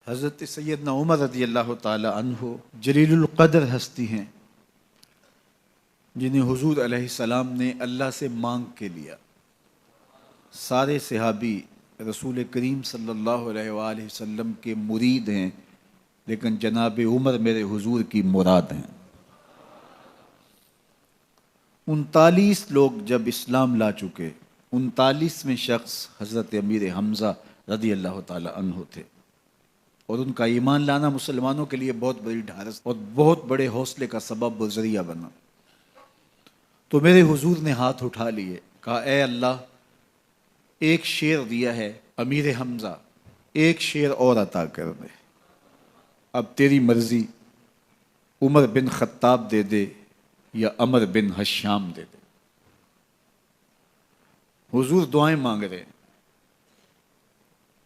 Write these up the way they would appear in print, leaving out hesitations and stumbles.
حضرت سیدنا عمر رضی اللہ تعالی عنہ جلیل القدر ہستی ہیں جنہیں حضور علیہ السلام نے اللہ سے مانگ کے لیا۔ سارے صحابی رسول کریم صلی اللہ علیہ وآلہ وسلم کے مرید ہیں، لیکن جناب عمر میرے حضور کی مراد ہیں۔ 39 لوگ جب اسلام لا چکے، 39ویں شخص حضرت امیر حمزہ رضی اللہ تعالی عنہ تھے، اور ان کا ایمان لانا مسلمانوں کے لیے بہت بڑی ڈھارس اور بہت بڑے حوصلے کا سبب و ذریعہ بنا۔ تو میرے حضور نے ہاتھ اٹھا لیے، کہا اے اللہ، ایک شیر دیا ہے امیر حمزہ، ایک شیر اور عطا کر دے، اب تیری مرضی، عمر بن خطاب دے دے یا عمر بن حشام دے دے۔ حضور دعائیں مانگ رہے ہیں،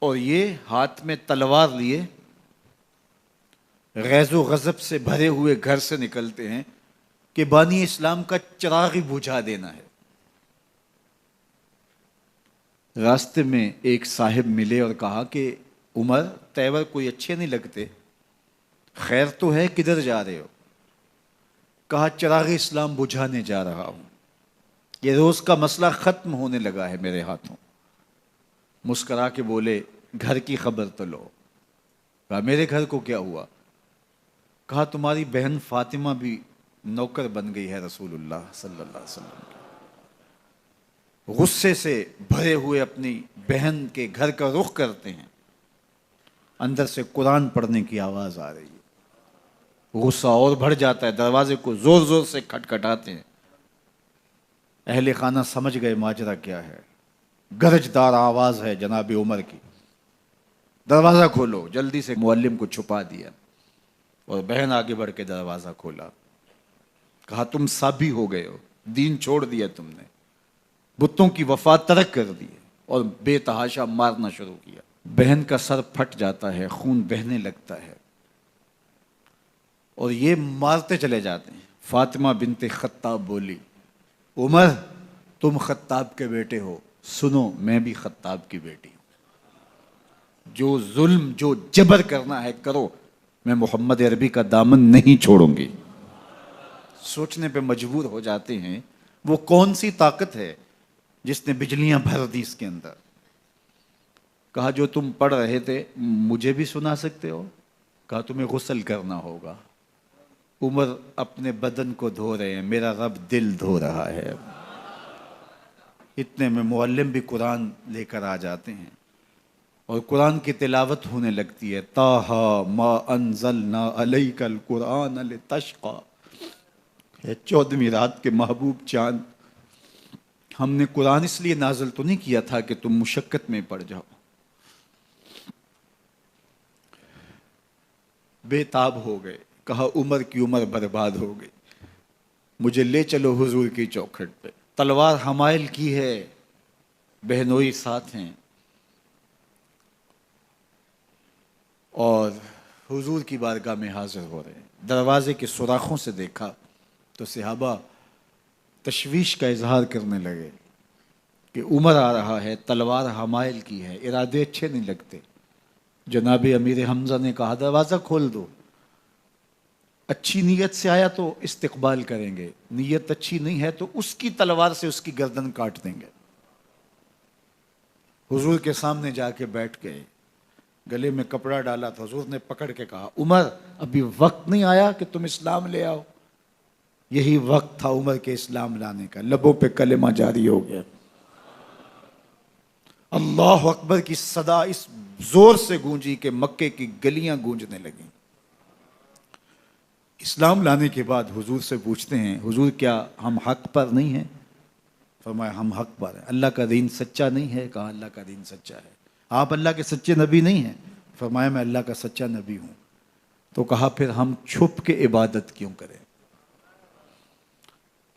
اور یہ ہاتھ میں تلوار لیے غیظ و غضب سے بھرے ہوئے گھر سے نکلتے ہیں کہ بانی اسلام کا چراغ ہی بجھا دینا ہے۔ راستے میں ایک صاحب ملے اور کہا کہ عمر، تیور کوئی اچھے نہیں لگتے، خیر تو ہے، کدھر جا رہے ہو؟ کہا چراغ اسلام بجھانے جا رہا ہوں، یہ روز کا مسئلہ ختم ہونے لگا ہے میرے ہاتھوں۔ مسکرا کے بولے گھر کی خبر تو لو۔ کہا میرے گھر کو کیا ہوا؟ کہا تمہاری بہن فاطمہ بھی نوکر بن گئی ہے رسول اللہ صلی اللہ علیہ وسلم کی۔ غصے سے بھرے ہوئے اپنی بہن کے گھر کا رخ کرتے ہیں، اندر سے قرآن پڑھنے کی آواز آ رہی ہے، غصہ اور بڑھ جاتا ہے، دروازے کو زور زور سے کھٹکھٹاتے ہیں۔ اہل خانہ سمجھ گئے ماجرا کیا ہے، گرجدار آواز ہے جناب عمر کی، دروازہ کھولو۔ جلدی سے معلم کو چھپا دیا اور بہن آگے بڑھ کے دروازہ کھولا۔ کہا تم سابی ہو گئے ہو، دین چھوڑ دیا تم نے، بتوں کی وفا ترک کر دی اور بے تحاشا مارنا شروع کیا۔ بہن کا سر پھٹ جاتا ہے، خون بہنے لگتا ہے، اور یہ مارتے چلے جاتے ہیں۔ فاطمہ بنت خطاب بولی عمر تم خطاب کے بیٹے ہو، سنو میں بھی خطاب کی بیٹی ہوں، جو ظلم جو جبر کرنا ہے کرو، میں محمد عربی کا دامن نہیں چھوڑوں گی۔ سوچنے پہ مجبور ہو جاتے ہیں وہ کون سی طاقت ہے جس نے بجلیاں بھر دی اس کے اندر۔ کہا جو تم پڑھ رہے تھے مجھے بھی سنا سکتے ہو؟ کہا تمہیں غسل کرنا ہوگا۔ عمر اپنے بدن کو دھو رہے ہیں، میرا رب دل دھو رہا ہے۔ اتنے میں معلم بھی قرآن لے کر آ جاتے ہیں اور قرآن کی تلاوت ہونے لگتی ہے۔ طٰہٰ ما انزلنا علیک القرآن لتشقیٰ، 14ویں رات کے محبوب چاند، ہم نے قرآن اس لیے نازل تو نہیں کیا تھا کہ تم مشقت میں پڑ جاؤ۔ بے تاب ہو گئے، کہا عمر کی عمر برباد ہو گئی، مجھے لے چلو حضور کی چوکھٹ پہ۔ تلوار حمائل کی ہے، بہنوئی ساتھ ہیں، اور حضور کی بارگاہ میں حاضر ہو رہے ہیں۔ دروازے کے سوراخوں سے دیکھا تو صحابہ تشویش کا اظہار کرنے لگے کہ عمر آ رہا ہے، تلوار حمائل کی ہے، ارادے اچھے نہیں لگتے۔ جناب امیر حمزہ نے کہا دروازہ کھول دو، اچھی نیت سے آیا تو استقبال کریں گے، نیت اچھی نہیں ہے تو اس کی تلوار سے اس کی گردن کاٹ دیں گے۔ حضور کے سامنے جا کے بیٹھ گئے، گلے میں کپڑا ڈالا تو حضور نے پکڑ کے کہا عمر ابھی وقت نہیں آیا کہ تم اسلام لے آؤ؟ یہی وقت تھا عمر کے اسلام لانے کا، لبوں پہ کلمہ جاری ہو گیا۔ اللہ اکبر کی صدا اس زور سے گونجی کہ مکے کی گلیاں گونجنے لگیں۔ اسلام لانے کے بعد حضور سے پوچھتے ہیں حضور کیا ہم حق پر نہیں ہیں؟ فرمایا ہم حق پر ہیں۔ اللہ کا دین سچا نہیں ہے؟ کہا اللہ کا دین سچا ہے۔ آپ اللہ کے سچے نبی نہیں ہیں؟ فرمایا میں اللہ کا سچا نبی ہوں۔ تو کہا پھر ہم چھپ کے عبادت کیوں کریں؟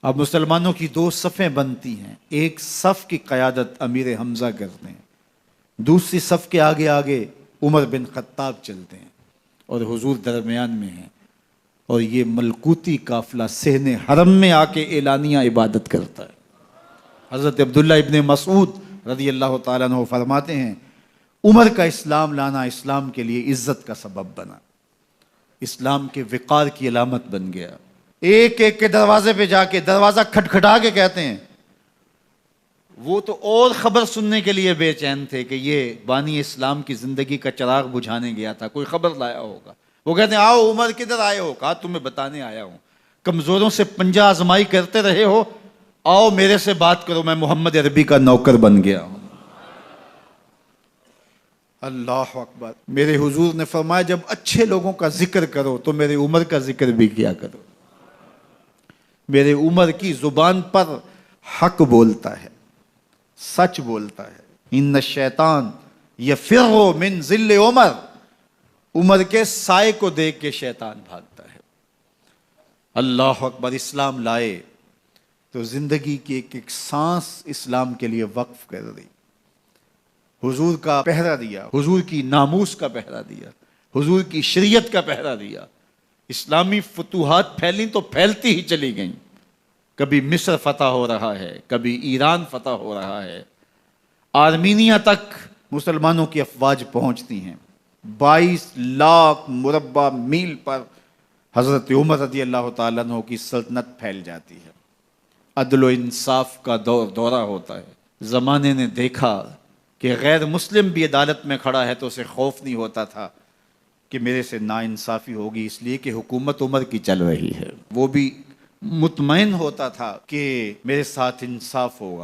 اب مسلمانوں کی 2 صفیں بنتی ہیں، ایک صف کی قیادت امیر حمزہ کرتے ہیں، دوسری صف کے آگے آگے عمر بن خطاب چلتے ہیں، اور حضور درمیان میں ہیں، اور یہ ملکوتی قافلہ صحن حرم میں آ کے اعلانیہ عبادت کرتا ہے۔ حضرت عبداللہ ابن مسعود رضی اللہ تعالیٰ عنہ فرماتے ہیں عمر کا اسلام لانا اسلام کے لیے عزت کا سبب بنا، اسلام کے وقار کی علامت بن گیا۔ ایک ایک کے دروازے پہ جا کے دروازہ کھٹکھٹا کے کہتے ہیں، وہ تو اور خبر سننے کے لیے بے چین تھے کہ یہ بانی اسلام کی زندگی کا چراغ بجھانے گیا تھا، کوئی خبر لایا ہوگا۔ وہ کہتے ہیں آؤ عمر کدھر آئے ہو؟ کہا تمہیں بتانے آیا ہوں، کمزوروں سے پنجہ آزمائی کرتے رہے ہو، آؤ میرے سے بات کرو، میں محمد عربی کا نوکر بن گیا ہوں۔ اللہ اکبر۔ میرے حضور نے فرمایا جب اچھے لوگوں کا ذکر کرو تو میرے عمر کا ذکر بھی کیا کرو۔ میرے عمر کی زبان پر حق بولتا ہے، سچ بولتا ہے۔ ان الشیطان یفر من ظل عمر، عمر کے سائے کو دیکھ کے شیطان بھاگتا ہے۔ اللہ اکبر۔ اسلام لائے تو زندگی کی ایک ایک سانس اسلام کے لیے وقف کر دی، حضور کا پہرا دیا، حضور کی ناموس کا پہرا دیا، حضور کی شریعت کا پہرا دیا۔ اسلامی فتوحات پھیلیں تو پھیلتی ہی چلی گئیں، کبھی مصر فتح ہو رہا ہے، کبھی ایران فتح ہو رہا ہے، آرمینیا تک مسلمانوں کی افواج پہنچتی ہیں۔ 22 لاکھ مربع میل پر حضرت عمر رضی اللہ تعالیٰ عنہ کی سلطنت پھیل جاتی ہے۔ عدل و انصاف کا دورہ ہوتا ہے۔ زمانے نے دیکھا کہ غیر مسلم بھی عدالت میں کھڑا ہے تو اسے خوف نہیں ہوتا تھا کہ میرے سے ناانصافی ہوگی، اس لیے کہ حکومت عمر کی چل رہی ہے۔ وہ بھی مطمئن ہوتا تھا کہ میرے ساتھ انصاف ہوگا۔